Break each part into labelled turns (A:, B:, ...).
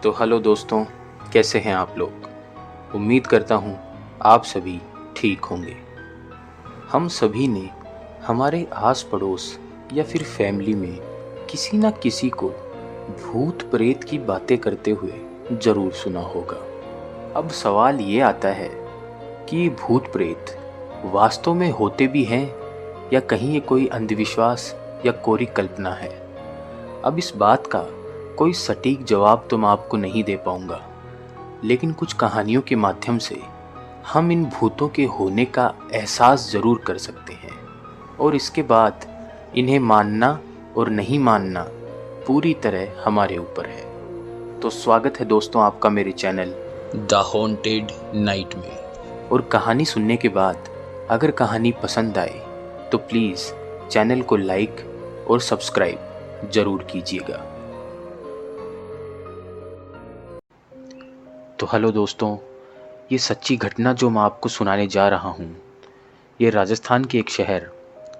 A: तो हेलो दोस्तों, कैसे हैं आप लोग। उम्मीद करता हूँ आप सभी ठीक होंगे। हम सभी ने हमारे आस पड़ोस या फिर फैमिली में किसी ना किसी को भूत प्रेत की बातें करते हुए ज़रूर सुना होगा। अब सवाल ये आता है कि भूत प्रेत वास्तव में होते भी हैं या कहीं ये कोई अंधविश्वास या कोरी कल्पना है। अब इस बात का कोई सटीक जवाब तो मैं आपको नहीं दे पाऊंगा, लेकिन कुछ कहानियों के माध्यम से हम इन भूतों के होने का एहसास ज़रूर कर सकते हैं और इसके बाद इन्हें मानना और नहीं मानना पूरी तरह हमारे ऊपर है। तो स्वागत है दोस्तों आपका मेरे चैनल द हॉन्टेड नाइट में। और कहानी सुनने के बाद अगर कहानी पसंद आए तो प्लीज़ चैनल को लाइक और सब्सक्राइब ज़रूर कीजिएगा। तो हेलो दोस्तों, ये सच्ची घटना जो मैं आपको सुनाने जा रहा हूँ ये राजस्थान के एक शहर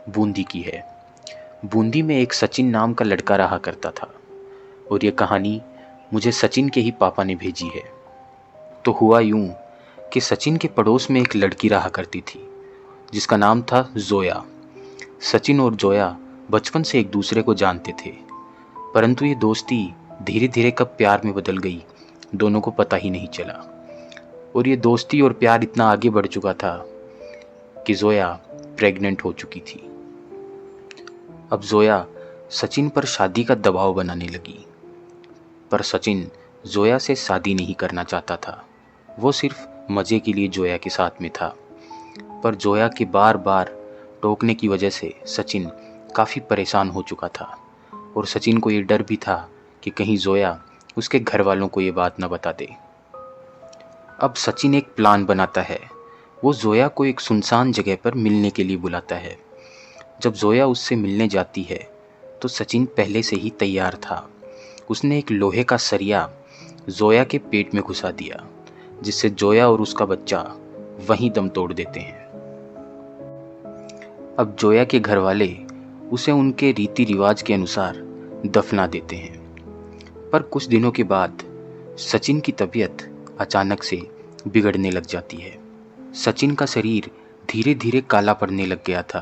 A: बूंदी की है। बूंदी में एक सचिन नाम का लड़का रहा करता था और ये कहानी मुझे सचिन के ही पापा ने भेजी है। तो हुआ यूं कि सचिन के पड़ोस में एक लड़की रहा करती थी जिसका नाम था जोया। सचिन और जोया बचपन से एक दूसरे को जानते थे, परंतु ये दोस्ती धीरे धीरे कब प्यार में बदल गई दोनों को पता ही नहीं चला। और ये दोस्ती और प्यार इतना आगे बढ़ चुका था कि जोया प्रेग्नेंट हो चुकी थी। अब जोया सचिन पर शादी का दबाव बनाने लगी, पर सचिन जोया से शादी नहीं करना चाहता था। वो सिर्फ मज़े के लिए जोया के साथ में था, पर जोया के बार बार टोकने की वजह से सचिन काफ़ी परेशान हो चुका था और सचिन को ये डर भी था कि कहीं जोया उसके घर वालों को ये बात न बता दे। अब सचिन एक प्लान बनाता है। वो जोया को एक सुनसान जगह पर मिलने के लिए बुलाता है। जब जोया उससे मिलने जाती है तो सचिन पहले से ही तैयार था। उसने एक लोहे का सरिया जोया के पेट में घुसा दिया, जिससे जोया और उसका बच्चा वहीं दम तोड़ देते हैं। अब जोया के घर वाले उसे उनके रीति रिवाज के अनुसार दफना देते हैं। पर कुछ दिनों के बाद सचिन की तबीयत अचानक से बिगड़ने लग जाती है। सचिन का शरीर धीरे धीरे काला पड़ने लग गया था।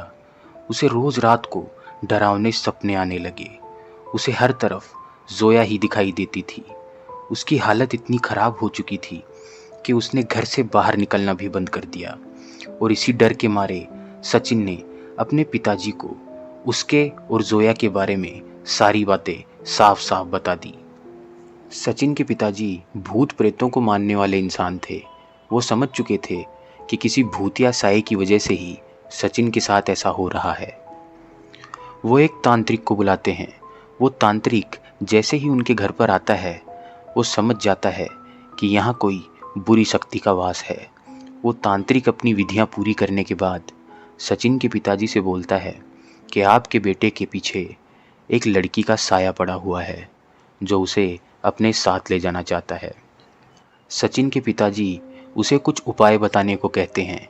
A: उसे रोज रात को डरावने सपने आने लगे। उसे हर तरफ जोया ही दिखाई देती थी। उसकी हालत इतनी खराब हो चुकी थी कि उसने घर से बाहर निकलना भी बंद कर दिया। और इसी डर के मारे सचिन ने अपने पिताजी को उसके और जोया के बारे में सारी बातें साफ साफ बता दी। सचिन के पिताजी भूत प्रेतों को मानने वाले इंसान थे। वो समझ चुके थे कि किसी भूत या साये की वजह से ही सचिन के साथ ऐसा हो रहा है। वो एक तांत्रिक को बुलाते हैं। वो तांत्रिक जैसे ही उनके घर पर आता है वो समझ जाता है कि यहाँ कोई बुरी शक्ति का वास है। वो तांत्रिक अपनी विधियाँ पूरी करने के बाद सचिन के पिताजी से बोलता है कि आपके बेटे के पीछे एक लड़की का साया पड़ा हुआ है जो उसे अपने साथ ले जाना चाहता है। सचिन के पिताजी उसे कुछ उपाय बताने को कहते हैं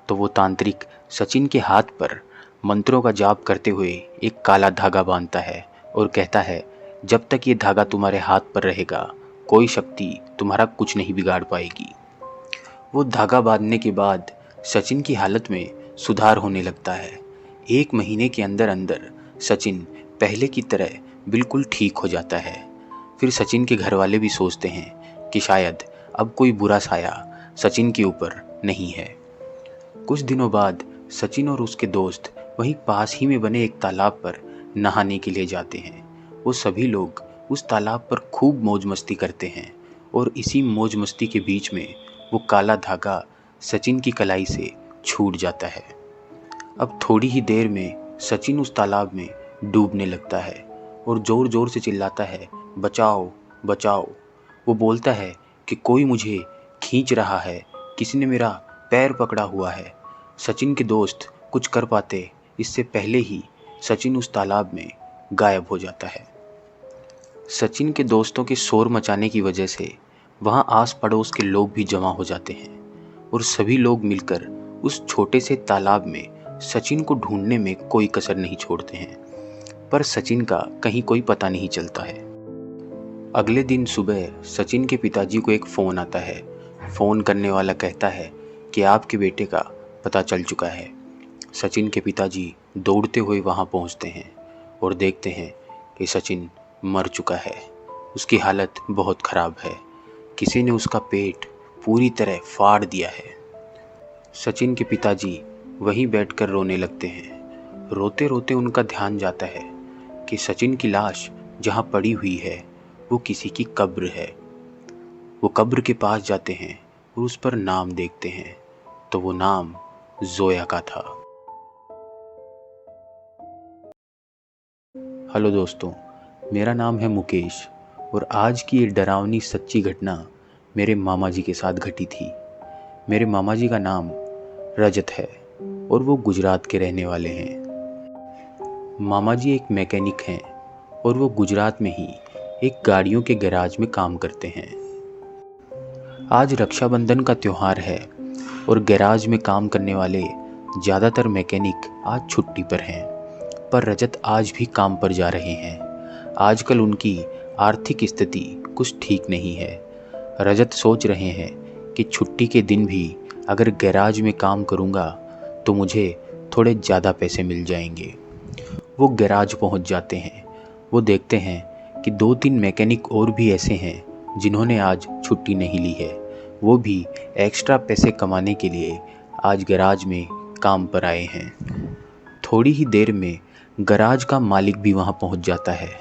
A: तो वो तांत्रिक सचिन के हाथ पर मंत्रों का जाप करते हुए एक काला धागा बांधता है और कहता है, जब तक ये धागा तुम्हारे हाथ पर रहेगा कोई शक्ति तुम्हारा कुछ नहीं बिगाड़ पाएगी। वो धागा बांधने के बाद सचिन की हालत में सुधार होने लगता है। 1 महीने के अंदर अंदर सचिन पहले की तरह बिल्कुल ठीक हो जाता है। फिर सचिन के घर वाले भी सोचते हैं कि शायद अब कोई बुरा साया सचिन के ऊपर नहीं है। कुछ दिनों बाद सचिन और उसके दोस्त वहीं पास ही में बने एक तालाब पर नहाने के लिए जाते हैं। वो सभी लोग उस तालाब पर खूब मौज मस्ती करते हैं और इसी मौज मस्ती के बीच में वो काला धागा सचिन की कलाई से छूट जाता है। अब थोड़ी ही देर में सचिन उस तालाब में डूबने लगता है और ज़ोर ज़ोर से चिल्लाता है, बचाओ बचाओ। वो बोलता है कि कोई मुझे खींच रहा है, किसी ने मेरा पैर पकड़ा हुआ है। सचिन के दोस्त कुछ कर पाते इससे पहले ही सचिन उस तालाब में गायब हो जाता है। सचिन के दोस्तों के शोर मचाने की वजह से वहाँ आस पड़ोस के लोग भी जमा हो जाते हैं और सभी लोग मिलकर उस छोटे से तालाब में सचिन को ढूंढने में कोई कसर नहीं छोड़ते हैं, पर सचिन का कहीं कोई पता नहीं चलता है। अगले दिन सुबह सचिन के पिताजी को एक फ़ोन आता है। फ़ोन करने वाला कहता है कि आपके बेटे का पता चल चुका है। सचिन के पिताजी दौड़ते हुए वहां पहुंचते हैं और देखते हैं कि सचिन मर चुका है। उसकी हालत बहुत ख़राब है। किसी ने उसका पेट पूरी तरह फाड़ दिया है। सचिन के पिताजी वहीं बैठकर रोने लगते हैं। रोते रोते उनका ध्यान जाता है कि सचिन की लाश जहां पड़ी हुई है वो किसी की कब्र है। वो कब्र के पास जाते हैं और उस पर नाम देखते हैं तो वो नाम जोया का था। हेलो दोस्तों, मेरा नाम है मुकेश और आज की ये डरावनी सच्ची घटना मेरे मामा जी के साथ घटी थी। मेरे मामा जी का नाम रजत है और वो गुजरात के रहने वाले हैं। मामा जी एक मैकेनिक हैं और वो गुजरात में ही एक गाड़ियों के गैराज में काम करते हैं। आज रक्षाबंधन का त्यौहार है और गैराज में काम करने वाले ज़्यादातर मैकेनिक आज छुट्टी पर हैं, पर रजत आज भी काम पर जा रहे हैं। आजकल उनकी आर्थिक स्थिति कुछ ठीक नहीं है। रजत सोच रहे हैं कि छुट्टी के दिन भी अगर गैराज में काम करूँगा तो मुझे थोड़े ज़्यादा पैसे मिल जाएंगे। वो गैराज पहुंच जाते हैं। वो देखते हैं कि 2-3 मैकेनिक और भी ऐसे हैं जिन्होंने आज छुट्टी नहीं ली है। वो भी एक्स्ट्रा पैसे कमाने के लिए आज गैराज में काम पर आए हैं। थोड़ी ही देर में गैराज का मालिक भी वहां पहुंच जाता है।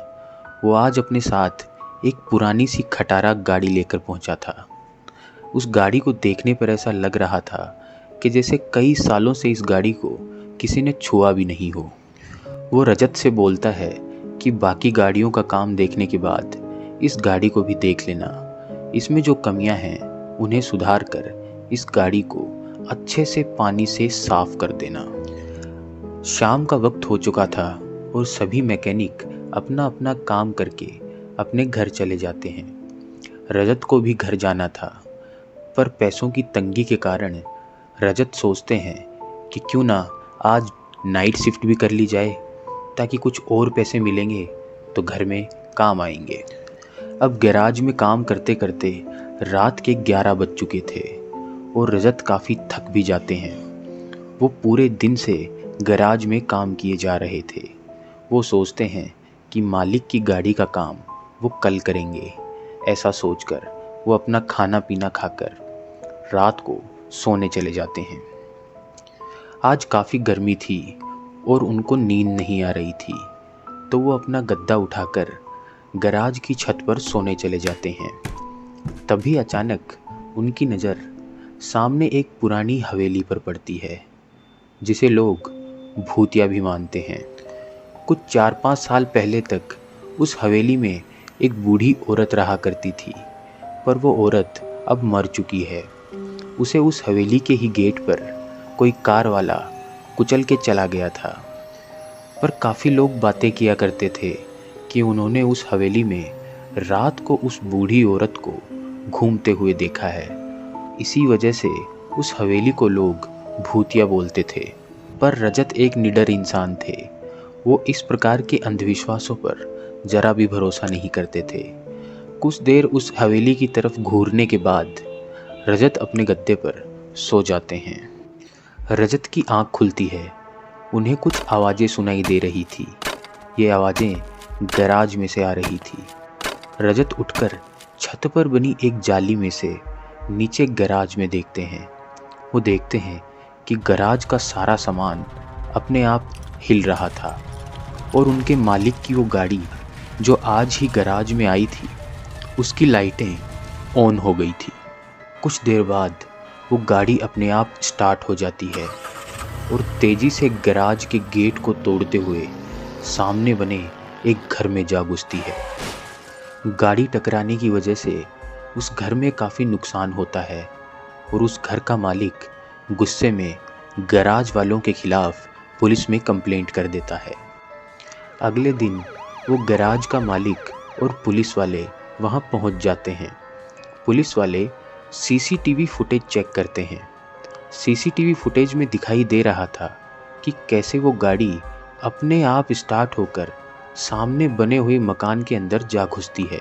A: वो आज अपने साथ एक पुरानी सी खटारा गाड़ी लेकर पहुंचा था। उस गाड़ी को देखने पर ऐसा लग रहा था कि जैसे कई सालों से इस गाड़ी को किसी ने छुआ भी नहीं हो। वो रजत से बोलता है कि बाकी गाड़ियों का काम देखने के बाद इस गाड़ी को भी देख लेना। इसमें जो कमियां हैं उन्हें सुधार कर इस गाड़ी को अच्छे से पानी से साफ कर देना। शाम का वक्त हो चुका था और सभी मैकेनिक अपना अपना काम करके अपने घर चले जाते हैं। रजत को भी घर जाना था, पर पैसों की तंगी के कारण रजत सोचते हैं कि क्यों ना आज नाइट शिफ्ट भी कर ली जाए, ताकि कुछ और पैसे मिलेंगे तो घर में काम आएंगे। अब गैराज में काम करते करते रात के 11 बज चुके थे और रजत काफ़ी थक भी जाते हैं। वो पूरे दिन से गैराज में काम किए जा रहे थे। वो सोचते हैं कि मालिक की गाड़ी का काम वो कल करेंगे। ऐसा सोचकर वो अपना खाना पीना खाकर रात को सोने चले जाते हैं। आज काफ़ी गर्मी थी और उनको नींद नहीं आ रही थी, तो वो अपना गद्दा उठाकर गैराज की छत पर सोने चले जाते हैं। तभी अचानक उनकी नज़र सामने एक पुरानी हवेली पर पड़ती है, जिसे लोग भूतिया भी मानते हैं। कुछ 4-5 साल पहले तक उस हवेली में एक बूढ़ी औरत रहा करती थी, पर वो औरत अब मर चुकी है। उसे उस हवेली के ही गेट पर कोई कार वाला कुचल के चला गया था। पर काफ़ी लोग बातें किया करते थे कि उन्होंने उस हवेली में रात को उस बूढ़ी औरत को घूमते हुए देखा है। इसी वजह से उस हवेली को लोग भूतिया बोलते थे। पर रजत एक निडर इंसान थे। वो इस प्रकार के अंधविश्वासों पर जरा भी भरोसा नहीं करते थे। कुछ देर उस हवेली की तरफ घूरने के बाद रजत अपने गद्दे पर सो जाते हैं। रजत की आंख खुलती है। उन्हें कुछ आवाज़ें सुनाई दे रही थी। ये आवाज़ें गैराज में से आ रही थी। रजत उठकर छत पर बनी एक जाली में से नीचे गैराज में देखते हैं। वो देखते हैं कि गैराज का सारा सामान अपने आप हिल रहा था और उनके मालिक की वो गाड़ी जो आज ही गैराज में आई थी, उसकी लाइटें ऑन हो गई थी। कुछ देर बाद वो गाड़ी अपने आप स्टार्ट हो जाती है और तेज़ी से गैराज के गेट को तोड़ते हुए सामने बने एक घर में जा घुसती है। गाड़ी टकराने की वजह से उस घर में काफ़ी नुकसान होता है और उस घर का मालिक गुस्से में गैराज वालों के खिलाफ पुलिस में कंप्लेंट कर देता है। अगले दिन वो गैराज का मालिक और पुलिस वाले वहाँ पहुँच जाते हैं। पुलिस वाले सीसीटीवी फुटेज चेक करते हैं। सीसीटीवी फुटेज में दिखाई दे रहा था कि कैसे वो गाड़ी अपने आप स्टार्ट होकर सामने बने हुए मकान के अंदर जा घुसती है।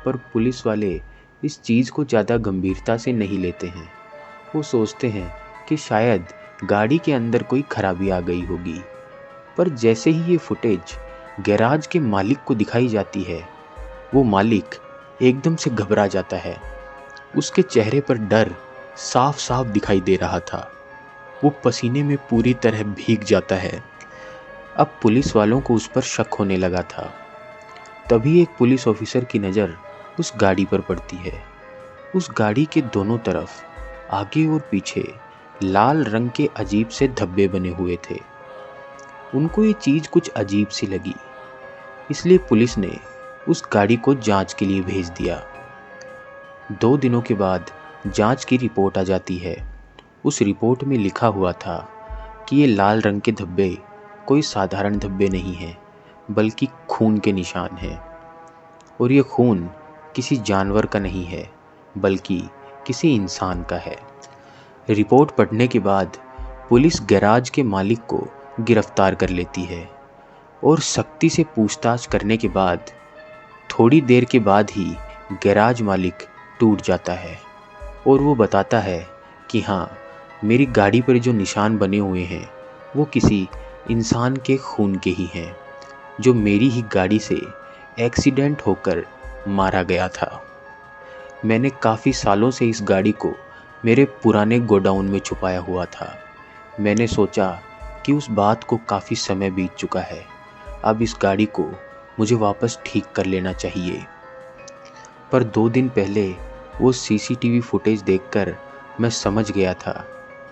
A: पर पुलिस वाले इस चीज़ को ज़्यादा गंभीरता से नहीं लेते हैं। वो सोचते हैं कि शायद गाड़ी के अंदर कोई खराबी आ गई होगी। पर जैसे ही ये फुटेज गैराज के मालिक को दिखाई जाती है, वो मालिक एकदम से घबरा जाता है। उसके चेहरे पर डर साफ साफ दिखाई दे रहा था। वो पसीने में पूरी तरह भीग जाता है। अब पुलिस वालों को उस पर शक होने लगा था। तभी एक पुलिस ऑफिसर की नज़र उस गाड़ी पर पड़ती है। उस गाड़ी के दोनों तरफ आगे और पीछे लाल रंग के अजीब से धब्बे बने हुए थे। उनको ये चीज़ कुछ अजीब सी लगी, इसलिए पुलिस ने उस गाड़ी को जांच के लिए भेज दिया। 2 दिनों के बाद जांच की रिपोर्ट आ जाती है। उस रिपोर्ट में लिखा हुआ था कि ये लाल रंग के धब्बे कोई साधारण धब्बे नहीं हैं, बल्कि खून के निशान हैं। और ये खून किसी जानवर का नहीं है, बल्कि किसी इंसान का है। रिपोर्ट पढ़ने के बाद पुलिस गैराज के मालिक को गिरफ्तार कर लेती है और सख्ती से पूछताछ करने के बाद थोड़ी देर के बाद ही गैराज मालिक टूट जाता है और वो बताता है कि हाँ, मेरी गाड़ी पर जो निशान बने हुए हैं वो किसी इंसान के खून के ही हैं, जो मेरी ही गाड़ी से एक्सीडेंट होकर मारा गया था। मैंने काफ़ी सालों से इस गाड़ी को मेरे पुराने गोडाउन में छुपाया हुआ था। मैंने सोचा कि उस बात को काफ़ी समय बीत चुका है, अब इस गाड़ी को मुझे वापस ठीक कर लेना चाहिए। पर 2 दिन पहले वो सीसीटीवी फुटेज देखकर मैं समझ गया था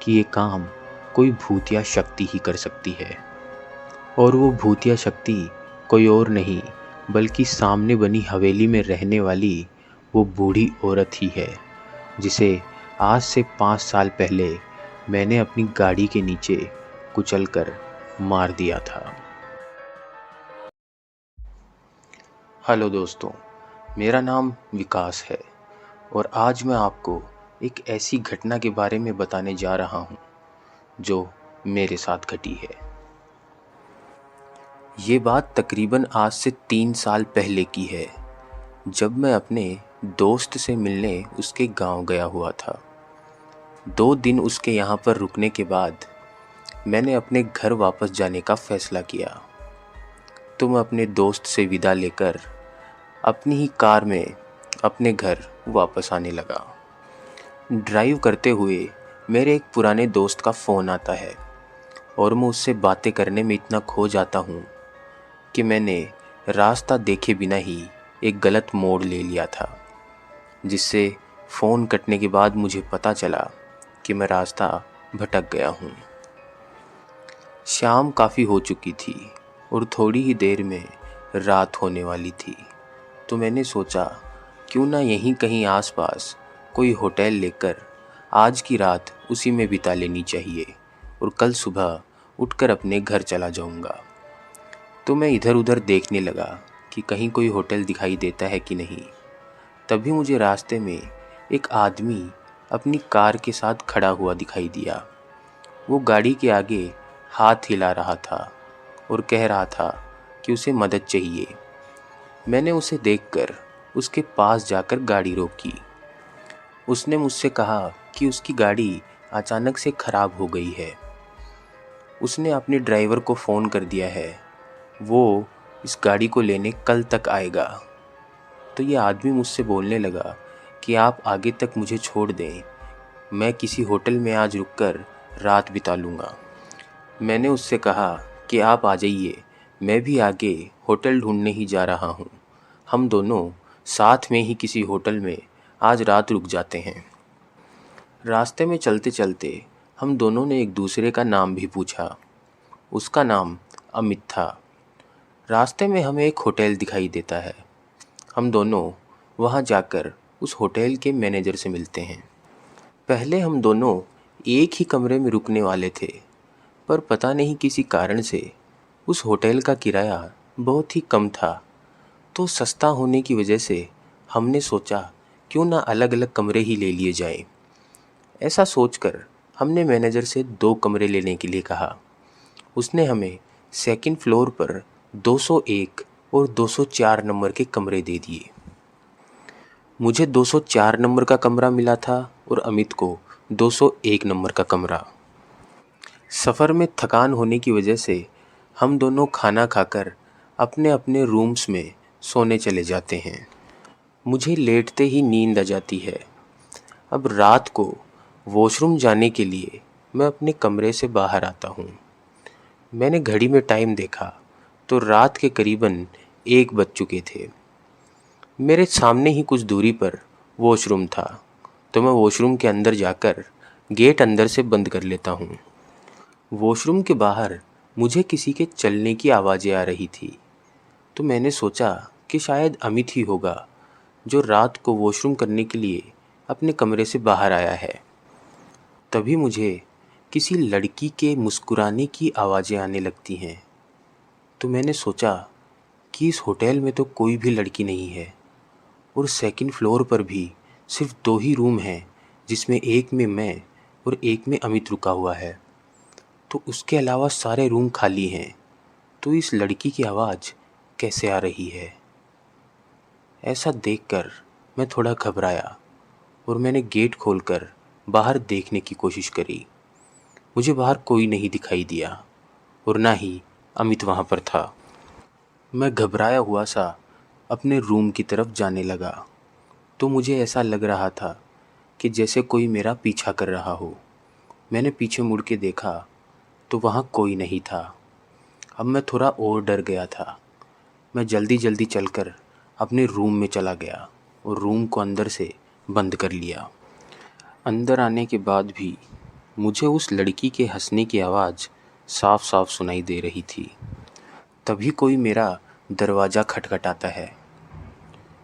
A: कि ये काम कोई भूतिया शक्ति ही कर सकती है। और वो भूतिया शक्ति कोई और नहीं, बल्कि सामने बनी हवेली में रहने वाली वो बूढ़ी औरत ही है, जिसे आज से 5 साल पहले मैंने अपनी गाड़ी के नीचे कुचलकर मार दिया था। हेलो दोस्तों, मेरा नाम विकास है और आज मैं आपको एक ऐसी घटना के बारे में बताने जा रहा हूँ जो मेरे साथ घटी है। ये बात तकरीबन आज से 3 साल पहले की है, जब मैं अपने दोस्त से मिलने उसके गांव गया हुआ था। 2 दिन उसके यहाँ पर रुकने के बाद मैंने अपने घर वापस जाने का फ़ैसला किया। तो मैं अपने दोस्त से विदा लेकर अपनी ही कार में अपने घर वापस आने लगा। ड्राइव करते हुए मेरे एक पुराने दोस्त का फ़ोन आता है और मैं उससे बातें करने में इतना खो जाता हूँ कि मैंने रास्ता देखे बिना ही एक गलत मोड़ ले लिया था, जिससे फ़ोन कटने के बाद मुझे पता चला कि मैं रास्ता भटक गया हूँ। शाम काफ़ी हो चुकी थी और थोड़ी ही देर में रात होने वाली थी। तो मैंने सोचा क्यों ना यहीं कहीं आसपास कोई होटल लेकर आज की रात उसी में बिता लेनी चाहिए और कल सुबह उठकर अपने घर चला जाऊंगा। तो मैं इधर उधर देखने लगा कि कहीं कोई होटल दिखाई देता है कि नहीं। तभी मुझे रास्ते में एक आदमी अपनी कार के साथ खड़ा हुआ दिखाई दिया। वो गाड़ी के आगे हाथ हिला रहा था और कह रहा था कि उसे मदद चाहिए। मैंने उसे देखकर उसके पास जाकर गाड़ी रोकी। उसने मुझसे कहा कि उसकी गाड़ी अचानक से ख़राब हो गई है। उसने अपने ड्राइवर को फ़ोन कर दिया है, वो इस गाड़ी को लेने कल तक आएगा। तो ये आदमी मुझसे बोलने लगा कि आप आगे तक मुझे छोड़ दें, मैं किसी होटल में आज रुककर रात बिता लूँगा। मैंने उससे कहा कि आप आ जाइए, मैं भी आगे होटल ढूंढने ही जा रहा हूँ। हम दोनों साथ में ही किसी होटल में आज रात रुक जाते हैं। रास्ते में चलते चलते हम दोनों ने एक दूसरे का नाम भी पूछा। उसका नाम अमित था। रास्ते में हमें एक होटल दिखाई देता है। हम दोनों वहाँ जाकर उस होटल के मैनेजर से मिलते हैं। पहले हम दोनों एक ही कमरे में रुकने वाले थे, पर पता नहीं किसी कारण से उस होटल का किराया बहुत ही कम था। तो सस्ता होने की वजह से हमने सोचा क्यों ना अलग अलग कमरे ही ले लिए जाएं। ऐसा सोचकर हमने मैनेजर से 2 कमरे लेने के लिए कहा। उसने हमें सेकंड फ्लोर पर 201 और 204 नंबर के कमरे दे दिए।
B: मुझे 204 नंबर का कमरा मिला था और अमित को 201 नंबर का कमरा। सफ़र में थकान होने की वजह से हम दोनों खाना खाकर अपने अपने रूम्स में सोने चले जाते हैं। मुझे लेटते ही नींद आ जाती है। अब रात को वॉशरूम जाने के लिए मैं अपने कमरे से बाहर आता हूँ। मैंने घड़ी में टाइम देखा तो रात के करीबन 1 बज चुके थे। मेरे सामने ही कुछ दूरी पर वॉशरूम था, तो मैं वॉशरूम के अंदर जाकर गेट अंदर से बंद कर लेता हूँ। वॉशरूम के बाहर मुझे किसी के चलने की आवाज़ें आ रही थी, तो मैंने सोचा कि शायद अमित ही होगा जो रात को वॉशरूम करने के लिए अपने कमरे से बाहर आया है। तभी मुझे किसी लड़की के मुस्कुराने की आवाज़ें आने लगती हैं, तो मैंने सोचा कि इस होटल में तो कोई भी लड़की नहीं है और सेकंड फ्लोर पर भी सिर्फ 2 ही रूम हैं, जिसमें एक में मैं और एक में अमित रुका हुआ है, तो उसके अलावा सारे रूम खाली हैं। तो इस लड़की की आवाज़ कैसे आ रही है? ऐसा देखकर मैं थोड़ा घबराया और मैंने गेट खोलकर बाहर देखने की कोशिश करी। मुझे बाहर कोई नहीं दिखाई दिया और ना ही अमित वहाँ पर था। मैं घबराया हुआ सा अपने रूम की तरफ जाने लगा, तो मुझे ऐसा लग रहा था कि जैसे कोई मेरा पीछा कर रहा हो। मैंने पीछे मुड़ के देखा तो वहाँ कोई नहीं था। अब मैं थोड़ा और डर गया था। मैं जल्दी जल्दी चलकर अपने रूम में चला गया और रूम को अंदर से बंद कर लिया। अंदर आने के बाद भी मुझे उस लड़की के हंसने की आवाज़ साफ साफ सुनाई दे रही थी। तभी कोई मेरा दरवाज़ा खटखटाता है।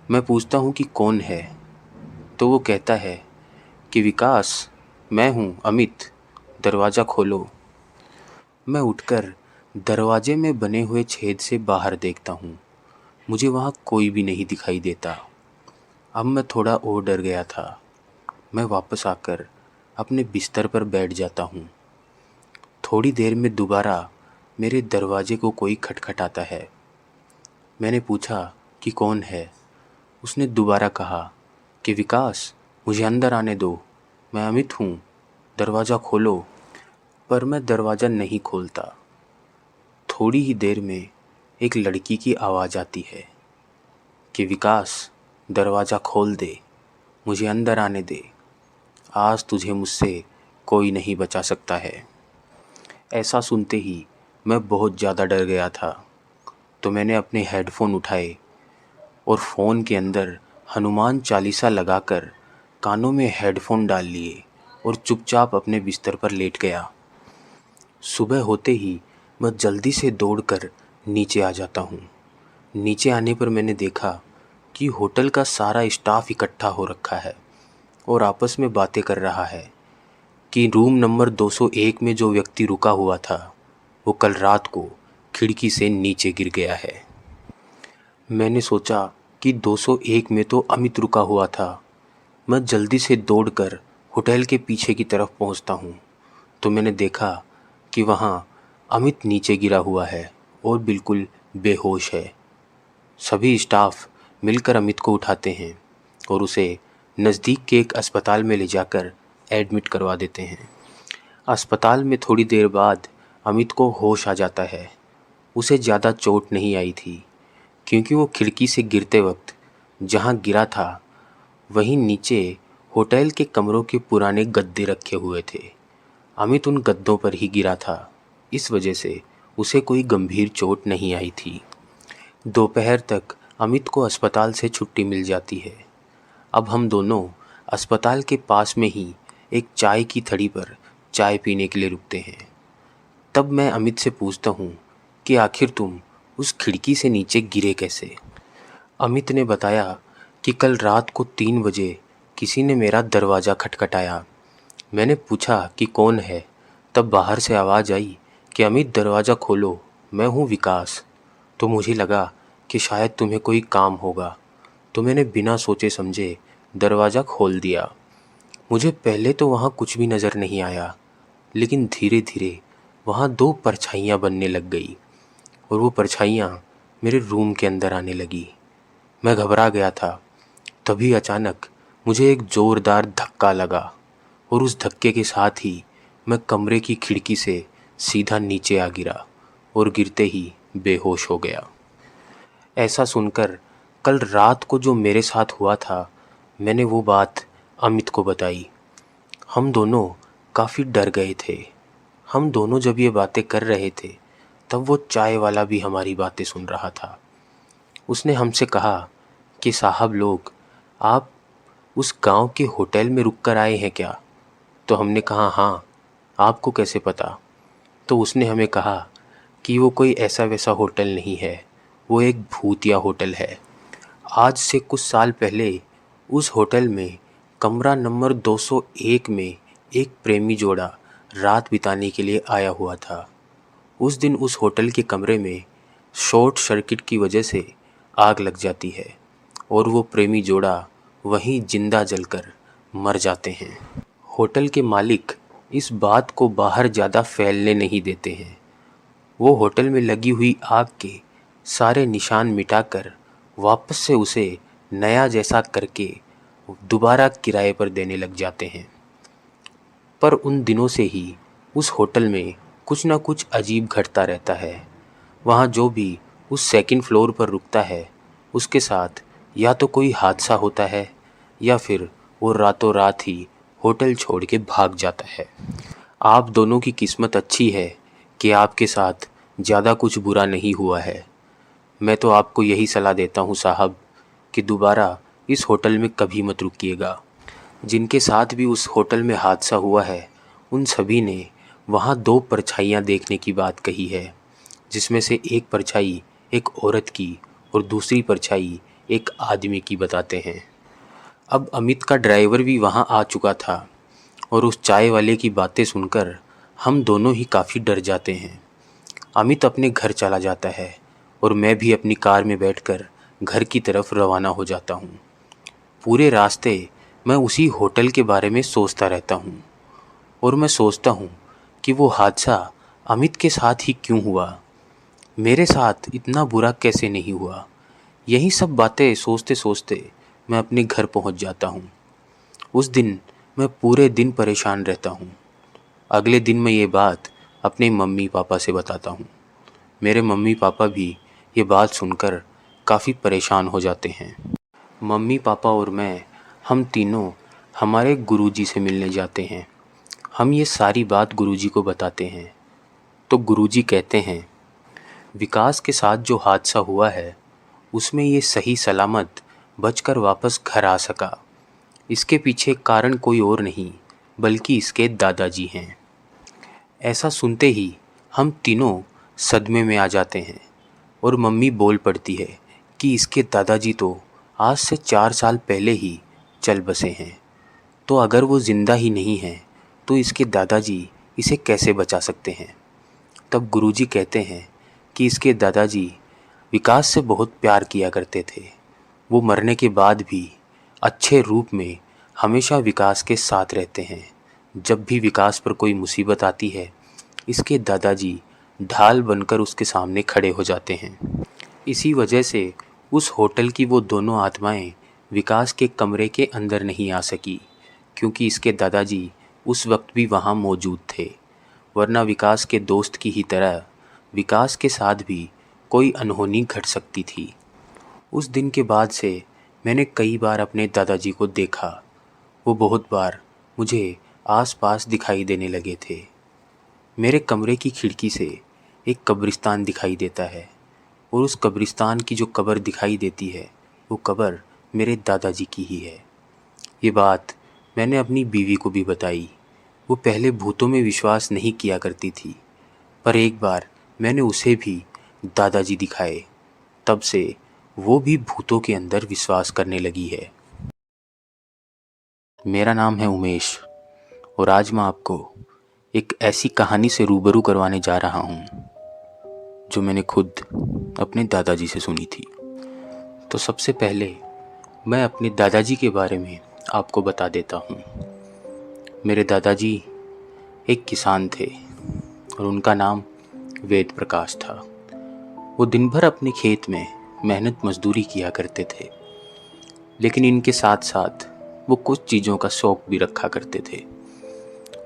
B: मैं पूछता हूँ कि कौन है, तो वो कहता है कि विकास, मैं हूँ अमित, दरवाज़ा खोलो। मैं उठकर दरवाजे में बने हुए छेद से बाहर देखता हूँ। मुझे वहाँ कोई भी नहीं दिखाई देता। अब मैं थोड़ा और डर गया था। मैं वापस आकर अपने बिस्तर पर बैठ जाता हूँ। थोड़ी देर में दोबारा मेरे दरवाजे को कोई खटखटाता है। मैंने पूछा कि कौन है। उसने दोबारा कहा कि विकास, मुझे अंदर आने दो, मैं अमित हूँ, दरवाज़ा खोलो। पर मैं दरवाज़ा नहीं खोलता। थोड़ी ही देर में एक लड़की की आवाज़ आती है कि विकास, दरवाज़ा खोल दे, मुझे अंदर आने दे, आज तुझे मुझसे कोई नहीं बचा सकता है। ऐसा सुनते ही मैं बहुत ज़्यादा डर गया था, तो मैंने अपने हेडफोन उठाए और फ़ोन के अंदर हनुमान चालीसा लगाकर कानों में हेडफोन डाल लिए और चुपचाप अपने बिस्तर पर लेट गया। सुबह होते ही मैं जल्दी से दौड़कर नीचे आ जाता हूँ। नीचे आने पर मैंने देखा कि होटल का सारा स्टाफ इकट्ठा हो रखा है और आपस में बातें कर रहा है कि रूम नंबर 201 में जो व्यक्ति रुका हुआ था वो कल रात को खिड़की से नीचे गिर गया है। मैंने सोचा कि 201 में तो अमित रुका हुआ था। मैं जल्दी से दौड़कर होटल के पीछे की तरफ पहुंचता हूं, तो मैंने देखा कि वहां अमित नीचे गिरा हुआ है और बिल्कुल बेहोश है। सभी स्टाफ मिलकर अमित को उठाते हैं और उसे नज़दीक के एक अस्पताल में ले जाकर एडमिट करवा देते हैं। अस्पताल में थोड़ी देर बाद अमित को होश आ जाता है। उसे ज़्यादा चोट नहीं आई थी, क्योंकि वो खिड़की से गिरते वक्त जहाँ गिरा था वहीं नीचे होटल के कमरों के पुराने गद्दे रखे हुए थे। अमित उन गद्दों पर ही गिरा था, इस वजह से उसे कोई गंभीर चोट नहीं आई थी। दोपहर तक अमित को अस्पताल से छुट्टी मिल जाती है। अब हम दोनों अस्पताल के पास में ही एक चाय की थड़ी पर चाय पीने के लिए रुकते हैं। तब मैं अमित से पूछता हूँ कि आखिर तुम उस खिड़की से नीचे गिरे कैसे? अमित ने बताया कि कल रात को 3 बजे किसी ने मेरा दरवाज़ा खटखटाया। मैंने पूछा कि कौन है, तब बाहर से आवाज़ आई कि अमित, दरवाज़ा खोलो, मैं हूँ विकास। तो मुझे लगा कि शायद तुम्हें कोई काम होगा, तो मैंने बिना सोचे समझे दरवाज़ा खोल दिया। मुझे पहले तो वहाँ कुछ भी नज़र नहीं आया, लेकिन धीरे धीरे वहाँ 2 परछाइयाँ बनने लग गई और वो परछाइयाँ मेरे रूम के अंदर आने लगी। मैं घबरा गया था, तभी अचानक मुझे एक ज़ोरदार धक्का लगा और उस धक्के के साथ ही मैं कमरे की खिड़की से सीधा नीचे आ गिरा और गिरते ही बेहोश हो गया। ऐसा सुनकर कल रात को जो मेरे साथ हुआ था, मैंने वो बात अमित को बताई। हम दोनों काफ़ी डर गए थे। हम दोनों जब ये बातें कर रहे थे तब वो चाय वाला भी हमारी बातें सुन रहा था। उसने हमसे कहा कि साहब लोग, आप उस गांव के होटल में रुक कर आए हैं क्या? तो हमने कहा हाँ, आपको कैसे पता? तो उसने हमें कहा कि वो कोई ऐसा वैसा होटल नहीं है, वो एक भूतिया होटल है। आज से कुछ साल पहले उस होटल में कमरा नंबर 201 में एक प्रेमी जोड़ा रात बिताने के लिए आया हुआ था। उस दिन उस होटल के कमरे में शॉर्ट सर्किट की वजह से आग लग जाती है और वो प्रेमी जोड़ा वहीं जिंदा जलकर मर जाते हैं। होटल के मालिक इस बात को बाहर ज़्यादा फैलने नहीं देते हैं। वो होटल में लगी हुई आग के सारे निशान मिटाकर वापस से उसे नया जैसा करके दोबारा किराए पर देने लग जाते हैं। पर उन दिनों से ही उस होटल में कुछ ना कुछ अजीब घटता रहता है। वहाँ जो भी उस सेकंड फ्लोर पर रुकता है उसके साथ या तो कोई हादसा होता है या फिर वो रातों रात ही होटल छोड़ के भाग जाता है। आप दोनों की किस्मत अच्छी है कि आपके साथ ज़्यादा कुछ बुरा नहीं हुआ है। मैं तो आपको यही सलाह देता हूँ साहब कि दोबारा इस होटल में कभी मत रुकिएगा। जिनके साथ भी उस होटल में हादसा हुआ है उन सभी ने वहाँ 2 परछाइयाँ देखने की बात कही है, जिसमें से एक परछाई एक औरत की और दूसरी परछाई एक आदमी की बताते हैं। अब अमित का ड्राइवर भी वहाँ आ चुका था और उस चाय वाले की बातें सुनकर हम दोनों ही काफ़ी डर जाते हैं। अमित अपने घर चला जाता है और मैं भी अपनी कार में बैठकर घर की तरफ रवाना हो जाता हूँ। पूरे रास्ते मैं उसी होटल के बारे में सोचता रहता हूँ और मैं सोचता हूँ कि वो हादसा अमित के साथ ही क्यों हुआ, मेरे साथ इतना बुरा कैसे नहीं हुआ। यही सब बातें सोचते सोचते मैं अपने घर पहुँच जाता हूँ। उस दिन मैं पूरे दिन परेशान रहता हूँ। अगले दिन मैं ये बात अपने मम्मी पापा से बताता हूँ। मेरे मम्मी पापा भी ये बात सुनकर काफ़ी परेशान हो जाते हैं। मम्मी पापा और मैं, हम तीनों हमारे गुरुजी से मिलने जाते हैं। हम ये सारी बात गुरुजी को बताते हैं तो गुरुजी कहते हैं, विकास के साथ जो हादसा हुआ है उसमें ये सही सलामत बचकर वापस घर आ सका। इसके पीछे कारण कोई और नहीं बल्कि इसके दादाजी हैं। ऐसा सुनते ही हम तीनों सदमे में आ जाते हैं और मम्मी बोल पड़ती है कि इसके दादाजी तो आज से 4 साल पहले ही चल बसे हैं, तो अगर वो ज़िंदा ही नहीं हैं तो इसके दादाजी इसे कैसे बचा सकते हैं। तब गुरुजी कहते हैं कि इसके दादाजी विकास से बहुत प्यार किया करते थे। वो मरने के बाद भी अच्छे रूप में हमेशा विकास के साथ रहते हैं। जब भी विकास पर कोई मुसीबत आती है इसके दादाजी ढाल बनकर उसके सामने खड़े हो जाते हैं। इसी वजह से उस होटल की वो दोनों आत्माएं विकास के कमरे के अंदर नहीं आ सकी, क्योंकि इसके दादाजी उस वक्त भी वहाँ मौजूद थे। वरना विकास के दोस्त की ही तरह विकास के साथ भी कोई अनहोनी घट सकती थी। उस दिन के बाद से मैंने कई बार अपने दादाजी को देखा। वो बहुत बार मुझे आसपास दिखाई देने लगे थे। मेरे कमरे की खिड़की से एक कब्रिस्तान दिखाई देता है और उस कब्रिस्तान की जो कब्र दिखाई देती है वो कब्र मेरे दादाजी की ही है। ये बात मैंने अपनी बीवी को भी बताई। वो पहले भूतों में विश्वास नहीं किया करती थी, पर एक बार मैंने उसे भी दादाजी दिखाए, तब से वो भी भूतों के अंदर विश्वास करने लगी है। मेरा नाम है उमेश और आज मैं आपको एक ऐसी कहानी से रूबरू करवाने जा रहा हूँ जो मैंने खुद अपने दादाजी से सुनी थी। तो सबसे पहले मैं अपने दादाजी के बारे में आपको बता देता हूँ। मेरे दादाजी एक किसान थे और उनका नाम वेद प्रकाश था। वो दिन भर अपने खेत में मेहनत मजदूरी किया करते थे। लेकिन इनके साथ साथ वो कुछ चीज़ों का शौक भी रखा करते थे।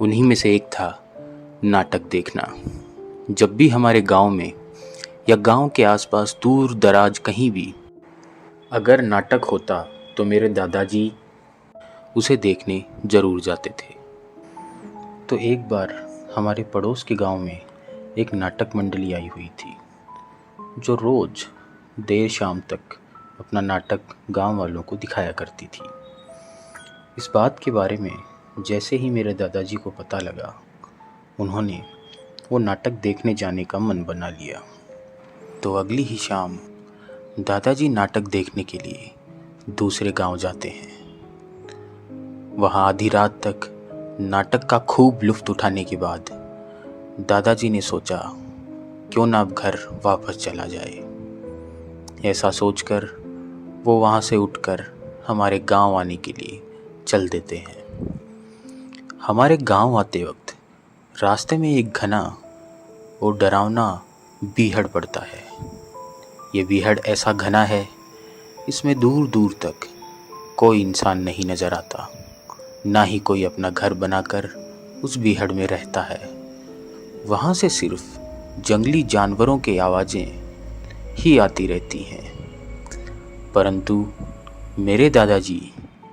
B: उन्हीं में से एक था नाटक देखना। जब भी हमारे गांव में या गांव के आसपास दूर दराज कहीं भी अगर नाटक होता तो मेरे दादाजी उसे देखने ज़रूर जाते थे। तो एक बार हमारे पड़ोस के गांव में एक नाटक मंडली आई हुई थी, जो रोज़ देर शाम तक अपना नाटक गांव वालों को दिखाया करती थी। इस बात के बारे में जैसे ही मेरे दादाजी को पता लगा, उन्होंने वो नाटक देखने जाने का मन बना लिया। तो अगली ही शाम दादाजी नाटक देखने के लिए दूसरे गांव जाते हैं। वहाँ आधी रात तक नाटक का खूब लुत्फ़ उठाने के बाद दादाजी ने सोचा क्यों ना अब घर वापस चला जाए। ऐसा सोचकर वो वहाँ से उठकर हमारे गांव आने के लिए चल देते हैं। हमारे गांव आते वक्त रास्ते में एक घना और डरावना बीहड़ पड़ता है। ये बीहड़ ऐसा घना है, इसमें दूर दूर तक कोई इंसान नहीं नज़र आता, ना ही कोई अपना घर बनाकर उस बीहड़ में रहता है। वहाँ से सिर्फ जंगली जानवरों की आवाज़ें ही आती रहती हैं। परंतु मेरे दादाजी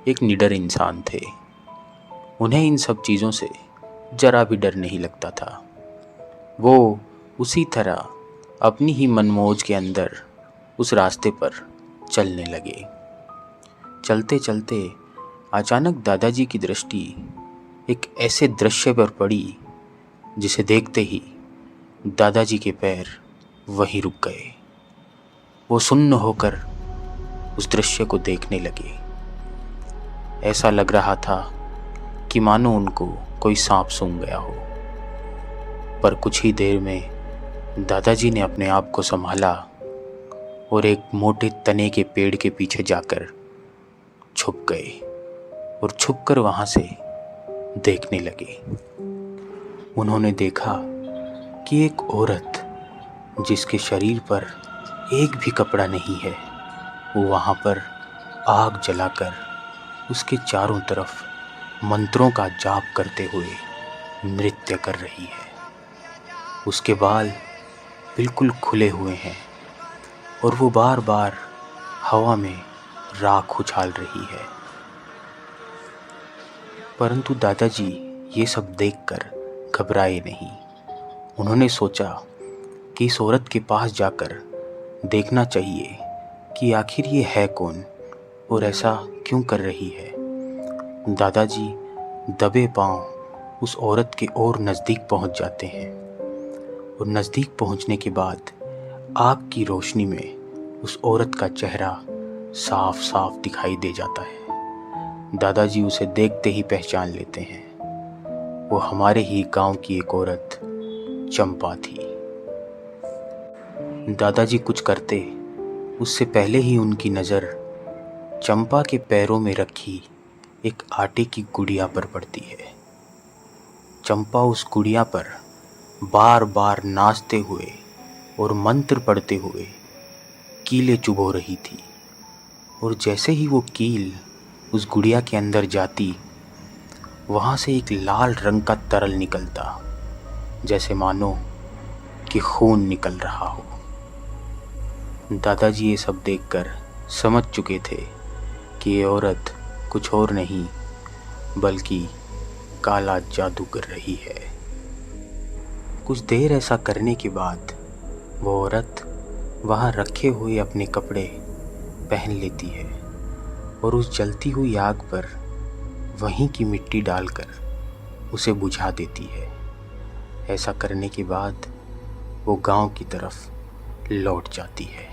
B: एक निडर इंसान थे। उन्हें इन सब चीज़ों से जरा भी डर नहीं लगता था। वो उसी तरह अपनी ही मनमौज के अंदर उस रास्ते पर चलने लगे। चलते चलते अचानक दादाजी की दृष्टि एक ऐसे दृश्य पर पड़ी जिसे देखते ही दादाजी के पैर वहीं रुक गए। वो सुन्न होकर उस दृश्य को देखने लगे। ऐसा लग रहा था कि मानो उनको कोई सांप सूंघ गया हो। पर कुछ ही देर में दादाजी ने अपने आप को संभाला और एक मोटे तने के पेड़ के पीछे जाकर छुप गए और छुपकर वहाँ से देखने लगे। उन्होंने देखा कि एक औरत जिसके शरीर पर एक भी कपड़ा नहीं है, वो वहाँ पर आग जलाकर उसके चारों तरफ मंत्रों का जाप करते हुए नृत्य कर रही है। उसके बाल बिल्कुल खुले हुए हैं और वो बार बार हवा में राख उछाल रही है। परंतु दादाजी ये सब देखकर घबराए नहीं। उन्होंने सोचा कि इस औरत के पास जाकर देखना चाहिए कि आखिर ये है कौन और ऐसा क्यों कर रही है। दादाजी दबे पांव उस औरत के और नज़दीक पहुंच जाते हैं और नज़दीक पहुंचने के बाद आग की रोशनी में उस औरत का चेहरा साफ साफ दिखाई दे जाता है। दादाजी उसे देखते ही पहचान लेते हैं। वो हमारे ही गांव की एक औरत चंपा थी। दादाजी कुछ करते उससे पहले ही उनकी नज़र चंपा के पैरों में रखी एक आटे की गुड़िया पर पड़ती है। चंपा उस गुड़िया पर बार बार नाचते हुए और मंत्र पढ़ते हुए कीलें चुभो रही थी और जैसे ही वो कील उस गुड़िया के अंदर जाती, वहाँ से एक लाल रंग का तरल निकलता, जैसे मानो कि खून निकल रहा हो। दादाजी ये सब देखकर समझ चुके थे कि ये औरत कुछ और नहीं बल्कि काला जादू कर रही है। कुछ देर ऐसा करने के बाद वो औरत वहाँ रखे हुए अपने कपड़े पहन लेती है और उस जलती हुई आग पर वहीं की मिट्टी डालकर उसे बुझा देती है। ऐसा करने के बाद वो गांव की तरफ लौट जाती है।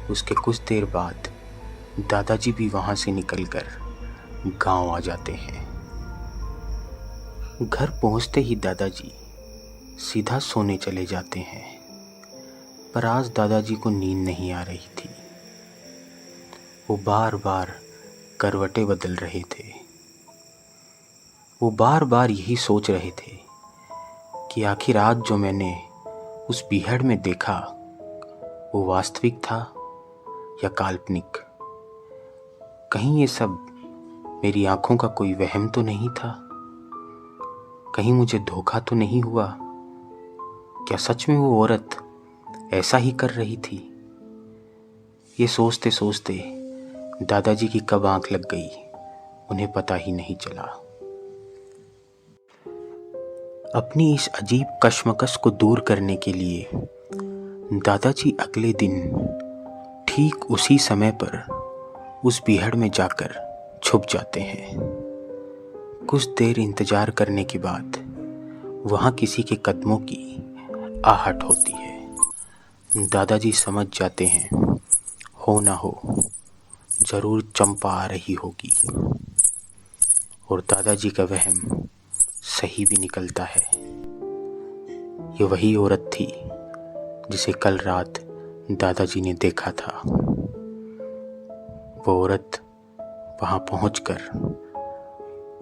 B: उसके कुछ देर बाद दादाजी भी वहाँ से निकलकर गांव आ जाते हैं। घर पहुँचते ही दादाजी सीधा सोने चले जाते हैं। पर आज दादाजी को नींद नहीं आ रही थी। वो बार बार करवटें बदल रहे थे। वो बार बार यही सोच रहे थे कि आखिर आज जो मैंने उस बीहड़ में देखा वो वास्तविक था या काल्पनिक। कहीं ये सब मेरी आंखों का कोई वहम तो नहीं था? कहीं मुझे धोखा तो नहीं हुआ? क्या सच में वो औरत ऐसा ही कर रही थी? ये सोचते सोचते दादाजी की कब आंख लग गई, उन्हें पता ही नहीं चला। अपनी इस अजीब कश्मकश को दूर करने के लिए दादाजी अगले दिन ठीक उसी समय पर उस बीहड़ में जाकर छुप जाते हैं। कुछ देर इंतजार करने के बाद वहाँ किसी के कदमों की आहट होती है। दादाजी समझ जाते हैं, हो ना हो जरूर चंपा आ रही होगी। और दादाजी का वहम सही भी निकलता है। ये वही औरत थी जिसे कल रात दादाजी ने देखा था। वो औरत वहां पहुंचकर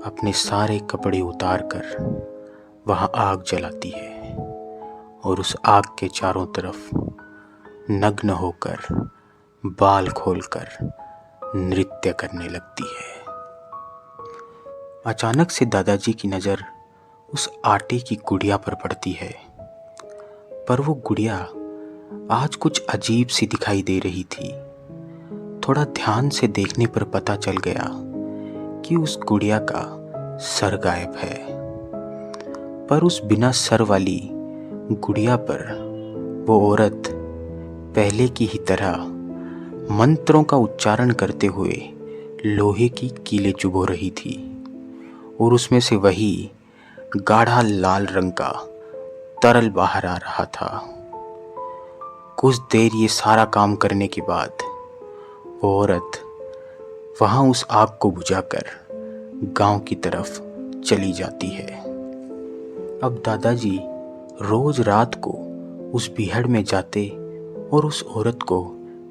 B: अपने सारे कपड़े उतारकर वहां आग जलाती है और उस आग के चारों तरफ नग्न होकर बाल खोलकर नृत्य करने लगती है। अचानक से दादाजी की नज़र उस आटे की गुड़िया पर पड़ती है, पर वो गुड़िया आज कुछ अजीब सी दिखाई दे रही थी। थोड़ा ध्यान से देखने पर पता चल गया कि उस गुड़िया का सर गायब है। पर उस बिना सर वाली गुड़िया पर वो औरत पहले की ही तरह मंत्रों का उच्चारण करते हुए लोहे की कीलें चुभो रही थी और उसमें से वही गाढ़ा लाल रंग का तरल बाहर आ रहा था। कुछ देर ये सारा काम करने के बाद वो औरत वहां उस आग को बुझाकर गांव की तरफ चली जाती है। अब दादाजी रोज रात को उस बीहड़ में जाते और उस औरत को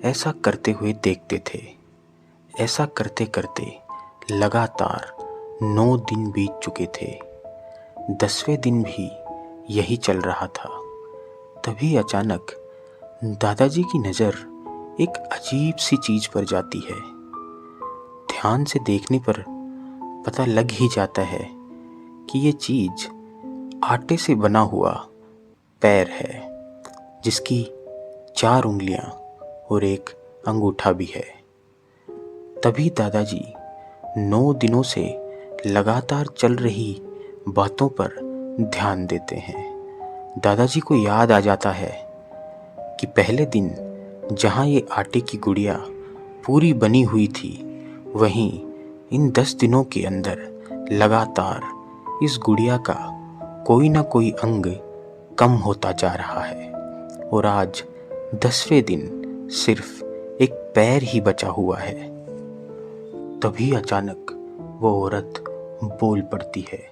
B: ऐसा करते हुए देखते थे। ऐसा करते करते लगातार 9 दिन बीत चुके थे। 10वें दिन भी यही चल रहा था। तभी अचानक दादाजी की नज़र एक अजीब सी चीज पर जाती है। ध्यान से देखने पर पता लग ही जाता है कि ये चीज आटे से बना हुआ पैर है, जिसकी 4 उंगलियां और एक अंगूठा भी है। तभी दादाजी 9 दिनों से लगातार चल रही बातों पर ध्यान देते हैं। दादाजी को याद आ जाता है कि पहले दिन जहाँ ये आटे की गुड़िया पूरी बनी हुई थी, वहीं इन 10 दिनों के अंदर लगातार इस गुड़िया का कोई ना कोई अंग कम होता जा रहा है और आज 10वें दिन सिर्फ एक पैर ही बचा हुआ है। तभी अचानक वो औरत बोल पड़ती है।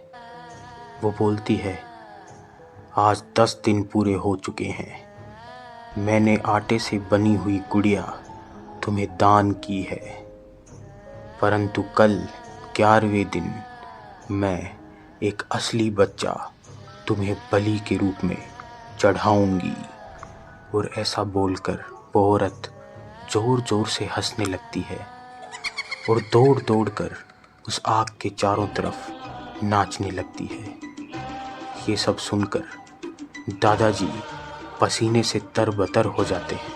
B: वो बोलती है, आज 10 दिन पूरे हो चुके हैं। मैंने आटे से बनी हुई गुड़िया तुम्हें दान की है, परंतु कल 11वें दिन मैं एक असली बच्चा तुम्हें बलि के रूप में चढ़ाऊंगी। और ऐसा बोलकर वो औरत जोर जोर से हंसने लगती है और दौड़ दौड़ कर उस आग के चारों तरफ नाचने लगती है। ये सब सुनकर दादाजी पसीने से तरबतर हो जाते हैं।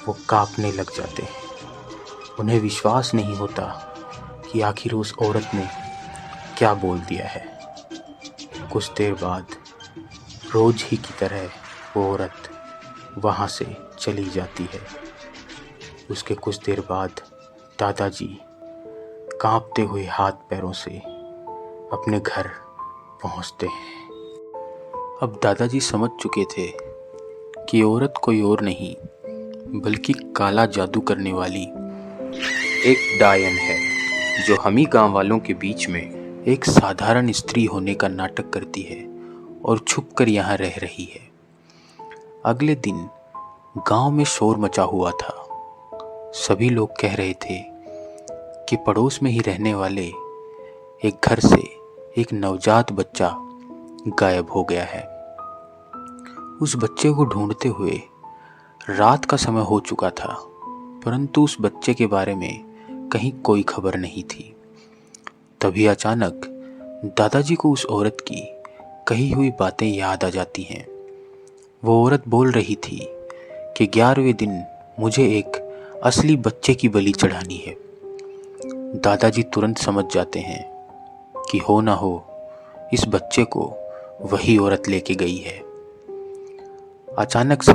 B: वो कांपने लग जाते हैं। उन्हें विश्वास नहीं होता कि आखिर उस औरत ने क्या बोल दिया है। कुछ देर बाद रोज ही की तरह वो औरत वहाँ से चली जाती है। उसके कुछ देर बाद दादाजी कांपते हुए हाथ पैरों से अपने घर पहुँचते हैं। अब दादाजी समझ चुके थे कि औरत कोई और नहीं बल्कि काला जादू करने वाली एक डायन है, जो हम ही गाँव वालों के बीच में एक साधारण स्त्री होने का नाटक करती है और छुपकर यहाँ रह रही है। अगले दिन गांव में शोर मचा हुआ था। सभी लोग कह रहे थे कि पड़ोस में ही रहने वाले एक घर से एक नवजात बच्चा गायब हो गया है। उस बच्चे को ढूंढते हुए रात का समय हो चुका था, परंतु उस बच्चे के बारे में कहीं कोई खबर नहीं थी। तभी अचानक दादाजी को उस औरत की कही हुई बातें याद आ जाती हैं। वो औरत बोल रही थी कि 11वें दिन मुझे एक असली बच्चे की बलि चढ़ानी है। दादाजी तुरंत समझ जाते हैं कि हो ना हो इस बच्चे को वही औरत लेके गई है। अचानक से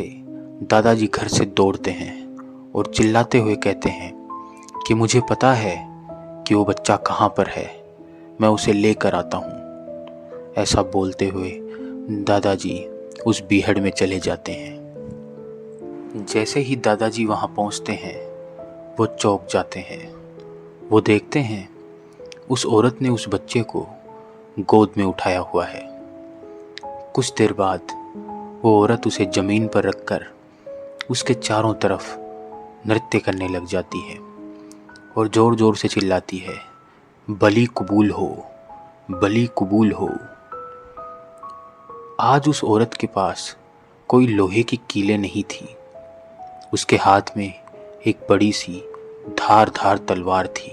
B: दादाजी घर से दौड़ते हैं और चिल्लाते हुए कहते हैं कि मुझे पता है कि वो बच्चा कहाँ पर है, मैं उसे लेकर आता हूँ। ऐसा बोलते हुए दादाजी उस बीहड़ में चले जाते हैं। जैसे ही दादाजी वहाँ पहुँचते हैं वो चौंक जाते हैं। वो देखते हैं उस औरत ने उस बच्चे को गोद में उठाया हुआ है। कुछ देर बाद वो औरत उसे ज़मीन पर रखकर उसके चारों तरफ नृत्य करने लग जाती है और ज़ोर ज़ोर से चिल्लाती है, बलि कबूल हो, बलि कबूल हो। आज उस औरत के पास कोई लोहे की कीलें नहीं थी। उसके हाथ में एक बड़ी सी धारदार तलवार थी।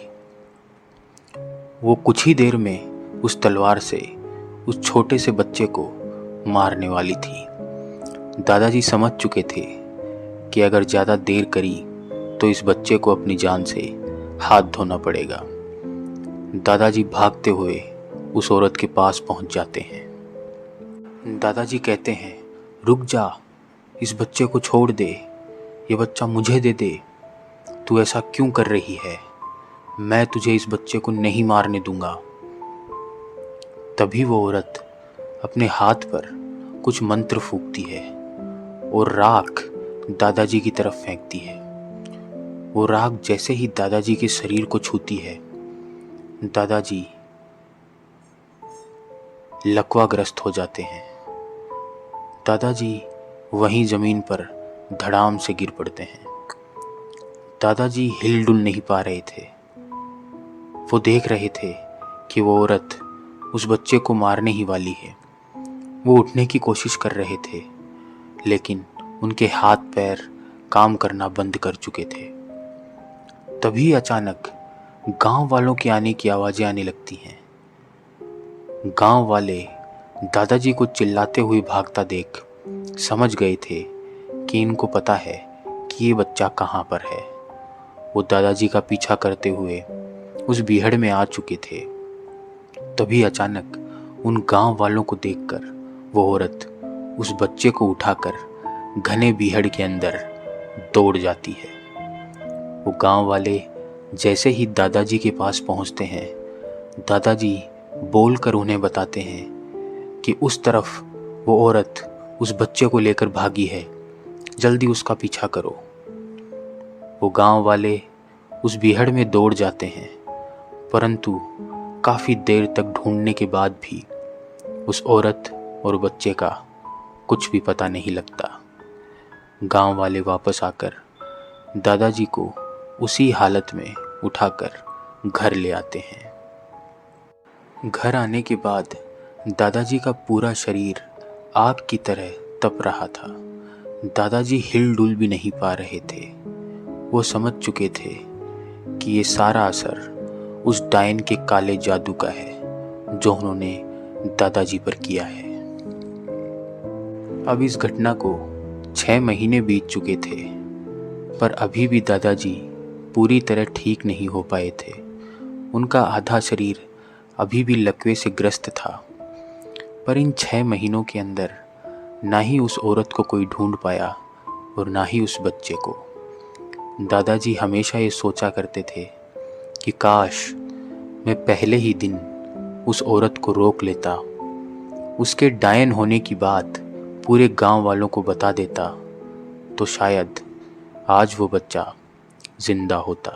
B: वो कुछ ही देर में उस तलवार से उस छोटे से बच्चे को मारने वाली थी। दादाजी समझ चुके थे कि अगर ज़्यादा देर करी तो इस बच्चे को अपनी जान से हाथ धोना पड़ेगा। दादाजी भागते हुए उस औरत के पास पहुंच जाते हैं। दादाजी कहते हैं, रुक जा, इस बच्चे को छोड़ दे, ये बच्चा मुझे दे दे। तू ऐसा क्यों कर रही है? मैं तुझे इस बच्चे को नहीं मारने दूंगा। तभी वो औरत अपने हाथ पर कुछ मंत्र फूंकती है और राख दादाजी की तरफ फेंकती है। वो राख जैसे ही दादाजी के शरीर को छूती है, दादाजी लकवाग्रस्त हो जाते हैं। दादाजी वहीं ज़मीन पर धड़ाम से गिर पड़ते हैं। दादाजी हिलडुल नहीं पा रहे थे। वो देख रहे थे कि वो औरत उस बच्चे को मारने ही वाली है। वो उठने की कोशिश कर रहे थे, लेकिन उनके हाथ पैर काम करना बंद कर चुके थे। तभी अचानक गांव वालों के आने की आवाज़ें आने लगती हैं। गांव वाले दादाजी को चिल्लाते हुए भागता देख समझ गए थे कि इनको पता है कि ये बच्चा कहाँ पर है। वो दादाजी का पीछा करते हुए उस बीहड़ में आ चुके थे। तभी अचानक उन गांव वालों को देखकर वो औरत उस बच्चे को उठाकर घने बीहड़ के अंदर दौड़ जाती है। वो गांव वाले जैसे ही दादाजी के पास पहुंचते हैं, दादाजी बोलकर उन्हें बताते हैं कि उस तरफ वो औरत उस बच्चे को लेकर भागी है, जल्दी उसका पीछा करो। वो गांव वाले उस बीहड़ में दौड़ जाते हैं, परंतु काफ़ी देर तक ढूंढने के बाद भी उस औरत और बच्चे का कुछ भी पता नहीं लगता। गांव वाले वापस आकर दादाजी को उसी हालत में उठाकर घर ले आते हैं। घर आने के बाद दादाजी का पूरा शरीर आग की तरह तप रहा था। दादाजी हिलडुल भी नहीं पा रहे थे। वो समझ चुके थे कि ये सारा असर उस डायन के काले जादू का है जो उन्होंने दादाजी पर किया है। अब इस घटना को 6 महीने बीत चुके थे, पर अभी भी दादाजी पूरी तरह ठीक नहीं हो पाए थे। उनका आधा शरीर अभी भी लकवे से ग्रस्त था। पर इन 6 महीनों के अंदर ना ही उस औरत को कोई ढूंढ पाया और ना ही उस बच्चे को। दादाजी हमेशा ये सोचा करते थे कि काश मैं पहले ही दिन उस औरत को रोक लेता, उसके डायन होने की बात पूरे गांव वालों को बता देता, तो शायद आज वो बच्चा जिंदा होता।